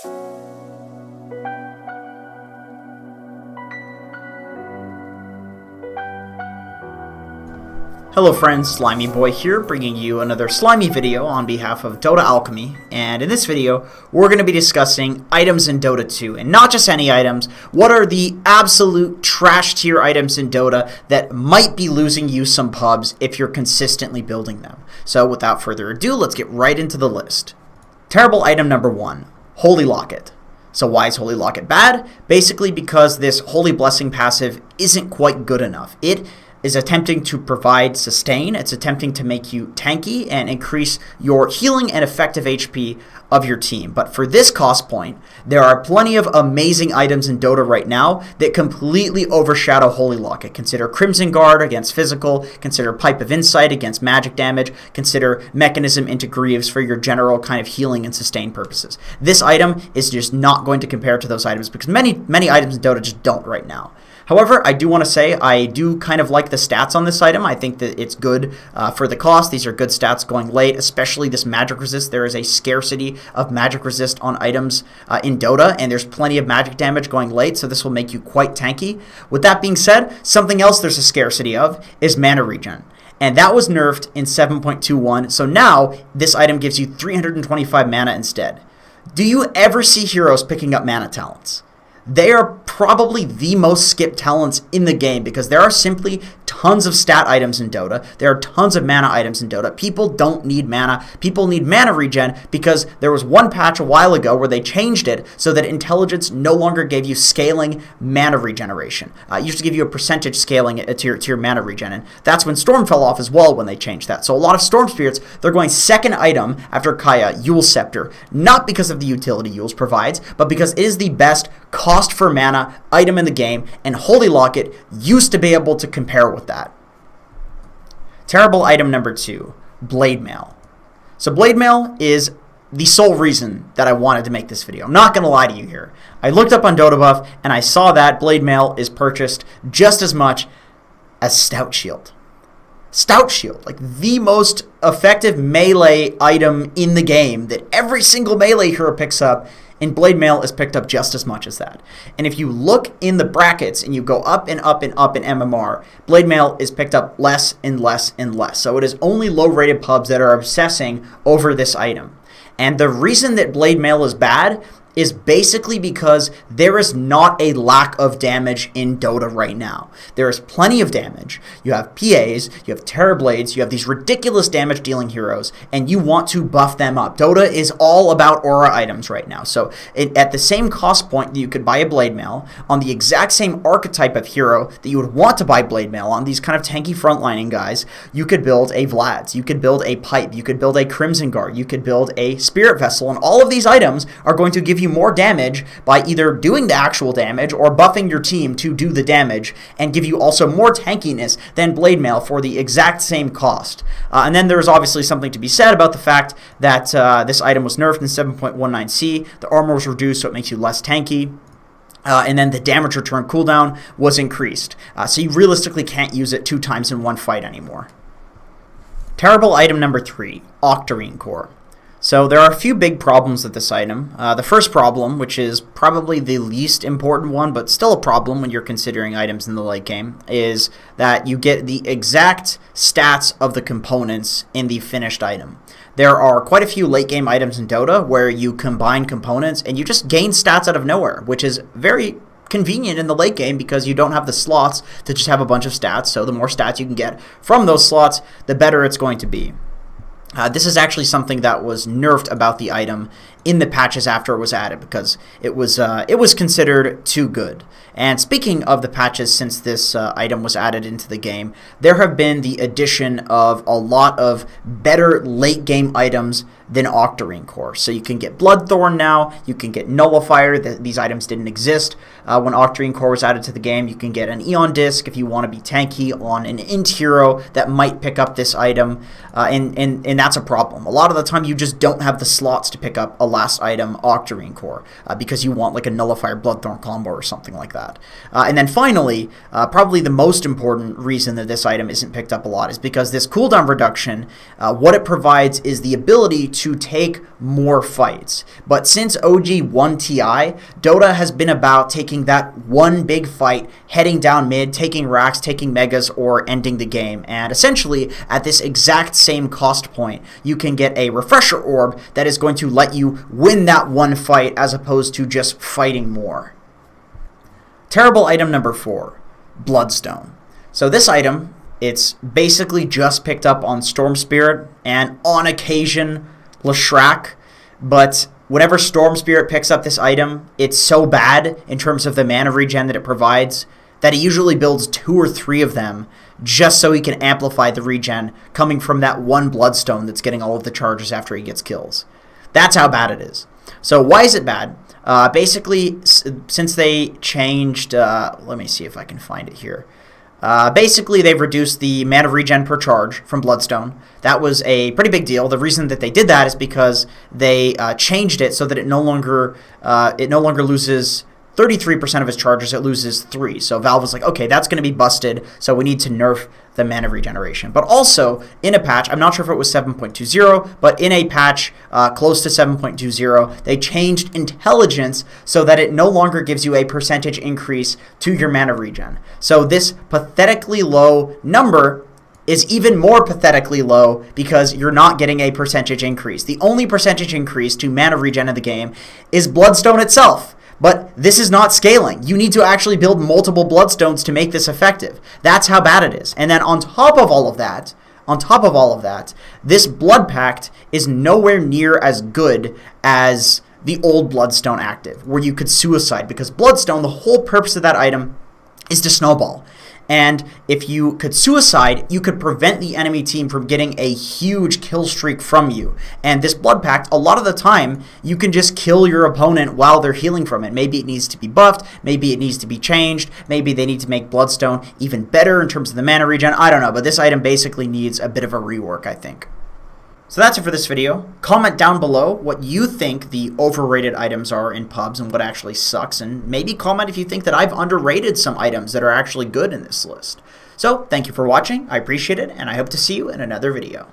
Hello friends, Slimy Boy here, bringing you another slimy video on behalf of Dota Alchemy, and in this video, we're going to be discussing items in Dota 2, and not just any items. What are the absolute trash tier items in Dota that might be losing you some pubs if you're consistently building them? So without further ado, let's get right into the list. Terrible item number 1, Holy Locket. So why is Holy Locket bad? Basically because this Holy Blessing passive isn't quite good enough. It is attempting to provide sustain, it's attempting to make you tanky and increase your healing and effective HP of your team. But for this cost point, there are plenty of amazing items in Dota right now that completely overshadow Holy Locket. Consider Crimson Guard against physical, consider Pipe of Insight against magic damage, consider Mechanism into Greaves for your general kind of healing and sustain purposes. This item is just not going to compare to those items because many items in Dota just don't right now. However, I do want to say I do kind of like the stats on this item. I think that it's good for the cost. These are good stats going late, especially this magic resist. There is a scarcity of magic resist on items in Dota, and there's plenty of magic damage going late, so this will make you quite tanky. With that being said, something else there's a scarcity of is mana regen. And that was nerfed in 7.21, so now this item gives you 325 mana instead. Do you ever see heroes picking up mana talents? They are probably the most skipped talents in the game because there are simply tons of stat items in Dota. There are tons of mana items in Dota. People don't need mana. People need mana regen because there was one patch a while ago where they changed it so that intelligence no longer gave you scaling mana regeneration. It used to give you a percentage scaling to your mana regen, and that's when Storm fell off as well when they changed that. So a lot of Storm Spirits, they're going second item after Kaya, Eul's Scepter, not because of the utility Eul's provides, but because it is the best cost for mana item in the game, and Holy Locket used to be able to compare with that. Terrible item number 2, Blade Mail. So Blade Mail is the sole reason that I wanted to make this video. I'm not going to lie to you here. I looked up on Dota Buff and I saw that Blade Mail is purchased just as much as Stout Shield. Stout Shield, like the most effective melee item in the game that every single melee hero picks up, and Blade Mail is picked up just as much as that. And if you look in the brackets and you go up and up and up in MMR, Blade Mail is picked up less and less and less. So it is only low-rated pubs that are obsessing over this item. And the reason that Blade Mail is bad is basically because there is not a lack of damage in Dota right now. There is plenty of damage. You have PAs, you have Terrorblades, you have these ridiculous damage dealing heroes, and you want to buff them up. Dota is all about aura items right now. So at the same cost point that you could buy a Blade Mail, on the exact same archetype of hero that you would want to buy Blade Mail on, these kind of tanky frontlining guys, you could build a Vlad's, you could build a Pipe, you could build a Crimson Guard, you could build a Spirit Vessel, and all of these items are going to give you more damage by either doing the actual damage or buffing your team to do the damage and give you also more tankiness than Blade Mail for the exact same cost. And then there's obviously something to be said about the fact that this item was nerfed in 7.19c. The armor was reduced so it makes you less tanky. And then the damage return cooldown was increased. So you realistically can't use it 2 times in one fight anymore. Terrible item number 3, Octarine Core. So there are a few big problems with this item. The first problem, which is probably the least important one, but still a problem when you're considering items in the late game, is that you get the exact stats of the components in the finished item. There are quite a few late game items in Dota where you combine components and you just gain stats out of nowhere, which is very convenient in the late game because you don't have the slots to just have a bunch of stats. So the more stats you can get from those slots, the better it's going to be. This is actually something that was nerfed about the item in the patches after it was added because it was considered too good. And speaking of the patches since this item was added into the game, there have been the addition of a lot of better late game items than Octarine Core. So you can get Bloodstone now, you can get Nullifier. These items didn't exist when Octarine Core was added to the game. You can get an Eon Disc if you want to be tanky on an int hero that might pick up this item, and that's a problem. A lot of the time you just don't have the slots to pick up a last item, Octarine Core, because you want like a Nullifier Bloodthorn combo or something like that. And then finally, probably the most important reason that this item isn't picked up a lot is because this cooldown reduction, what it provides is the ability to take more fights. But since OG 1 TI, Dota has been about taking that one big fight, heading down mid, taking racks, taking megas, or ending the game. And essentially, at this exact same cost point, you can get a refresher orb that is going to let you win that one fight as opposed to just fighting more. Terrible item number 4, Bloodstone. So this item, it's basically just picked up on Storm Spirit and on occasion Leshrac, but whenever Storm Spirit picks up this item, it's so bad in terms of the mana regen that it provides that he usually builds 2 or 3 of them just so he can amplify the regen coming from that one Bloodstone that's getting all of the charges after he gets kills. That's how bad it is. So why is it bad? Basically, since they changed, let me see if I can find it here. Basically, they've reduced the mana regen per charge from Bloodstone. That was a pretty big deal. The reason that they did that is because they changed it so that it no longer loses 33% of its charges, it loses 3. So Valve was like, okay, that's going to be busted, so we need to nerf the mana regeneration. But also, in a patch, I'm not sure if it was 7.20, but in a patch close to 7.20, they changed intelligence so that it no longer gives you a percentage increase to your mana regen. So this pathetically low number is even more pathetically low because you're not getting a percentage increase. The only percentage increase to mana regen in the game is Bloodstone itself. But this is not scaling. You need to actually build multiple Bloodstones to make this effective. That's how bad it is. And then on top of all of that, this Blood Pact is nowhere near as good as the old Bloodstone active, where you could suicide, because Bloodstone, the whole purpose of that item is to snowball. And if you could suicide, you could prevent the enemy team from getting a huge kill streak from you. And this Blood Pact, a lot of the time, you can just kill your opponent while they're healing from it. Maybe it needs to be buffed, maybe it needs to be changed, maybe they need to make Bloodstone even better in terms of the mana regen, I don't know, but this item basically needs a bit of a rework, I think. So that's it for this video. Comment down below what you think the overrated items are in pubs and what actually sucks, and maybe comment if you think that I've underrated some items that are actually good in this list. So thank you for watching, I appreciate it, and I hope to see you in another video.